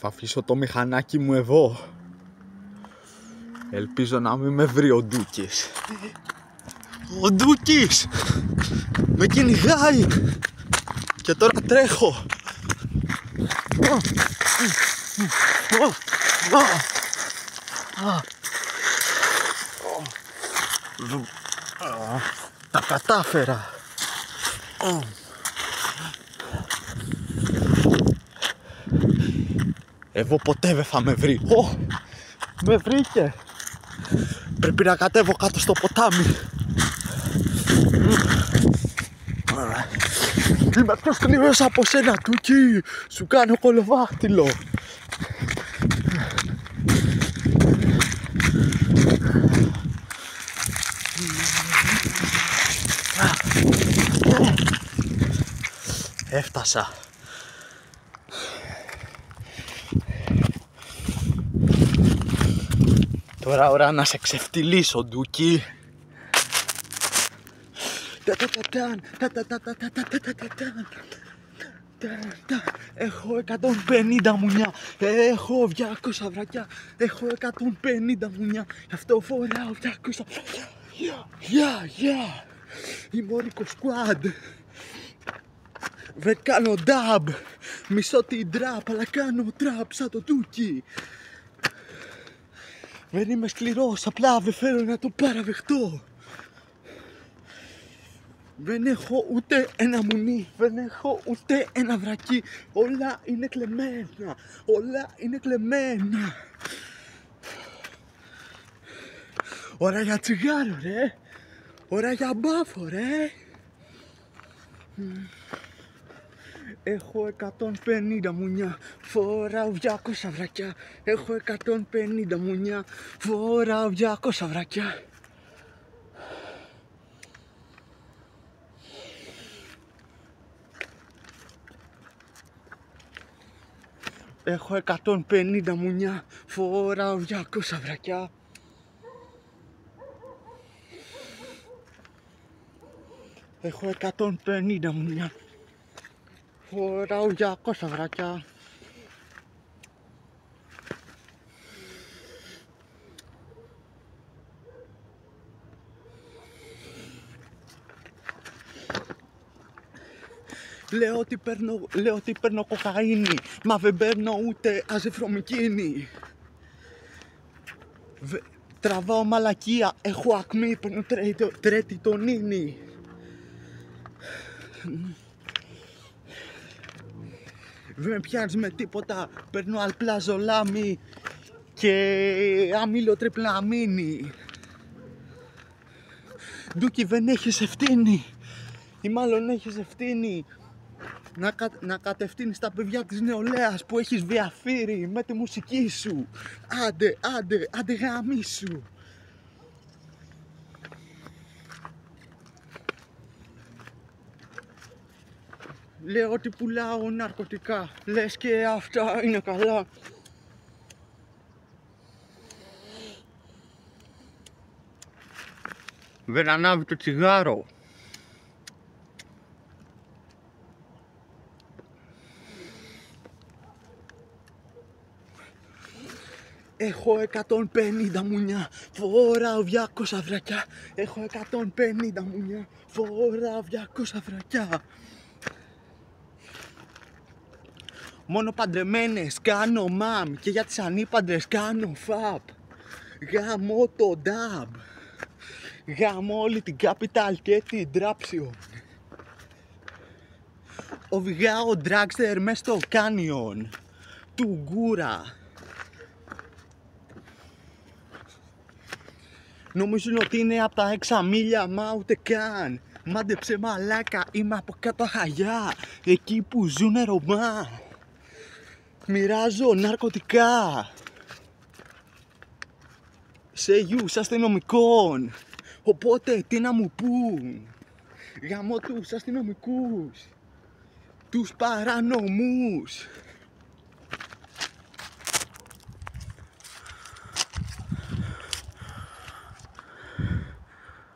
Θα αφήσω το μηχανάκι μου εδώ. Ελπίζω να μην με βρει ο Ντούκης. Ο Ντούκης με κυνηγάει και τώρα τρέχω. Τα κατάφερα. Εγώ ποτέ δεν θα με βρει. Με βρήκε. Πρέπει να κατέβω κάτω στο ποτάμι. Είμαι πιο σκληρός από σένα, Τούκη. Σου κάνω κολοβάχτυλο. Έφτασα. Τώρα ώρα να σε ξεφτυλίσω, Ντούκη. Έχω 150 μουνιά. Έχω 200 βρακιά. Έχω 150 μουνιά. Γι' αυτό φοράω 200 βρακιά. Γεια. Είμαι όρικο σκουάντ. Δεν κάνω νταμπ. Μισώ την τραπ, αλλά κάνω τραπ σαν το Τούκι. Δεν είμαι σκληρός, απλά δεν θέλω να το παραδεχτώ. Δεν έχω ούτε ένα μουνί, δεν έχω ούτε ένα βρακί. Όλα είναι κλεμμένα, όλα είναι κλεμμένα. Ώρα για τσιγάρο, ρε. Ώρα για μπάφο, ρε. Έχω 150 μουνιά, φοράω 200 βρακιά. Έχω 150 μουνιά, φοράω 200 βρακιά. Έχω 150 μουνιά, φοράω 200 βρακιά. Έχω 150 μουνιά, φοράω 200 βρακιά. Λέω ότι παίρνω κοκαίνη, μα δεν παίρνω ούτε αζεφρομικίνη. Τραβάω μαλακία, έχω ακμή, παίρνω τρετιτονίνη. Δεν με πιάνεις με τίποτα, παίρνω αλπλαζολάμι και αμύλο τριπλαμίνη. Ντούκι, δεν έχεις ευθύνη, ή μάλλον έχεις ευθύνη να κατευθύνεις τα παιδιά της νεολαίας που έχεις διαφύρει με τη μουσική σου. Άντε γαμίσου. Λέω ότι πουλάω ναρκωτικά, λες και αυτά είναι καλά. Δεν ανάβει το τσιγάρο. Έχω 150 μουνιά, φοράω 200 βρακιά. Έχω 150 μουνιά, φοράω 200 βρακιά. Μόνο παντρεμένες κάνω μαμ και για τις ανήπαντρες κάνω φαπ. Γαμώ το νταμπ. Γαμώ όλη την capital και την Traction. Οδηγάω dragster μες στο κάνιον του Γκούρα. Νομίζουν ότι είναι από τα 6 μίλια, μα ούτε καν. Μάντεψε μαλάκα, είμαι από κάτω Χαγιά, εκεί που ζουνε Ρωμά. Μοιράζω ναρκωτικά σε γιους αστυνομικών. Οπότε τι να μου πούν. Γαμώ τους αστυνομικούς, τους παρανομούς.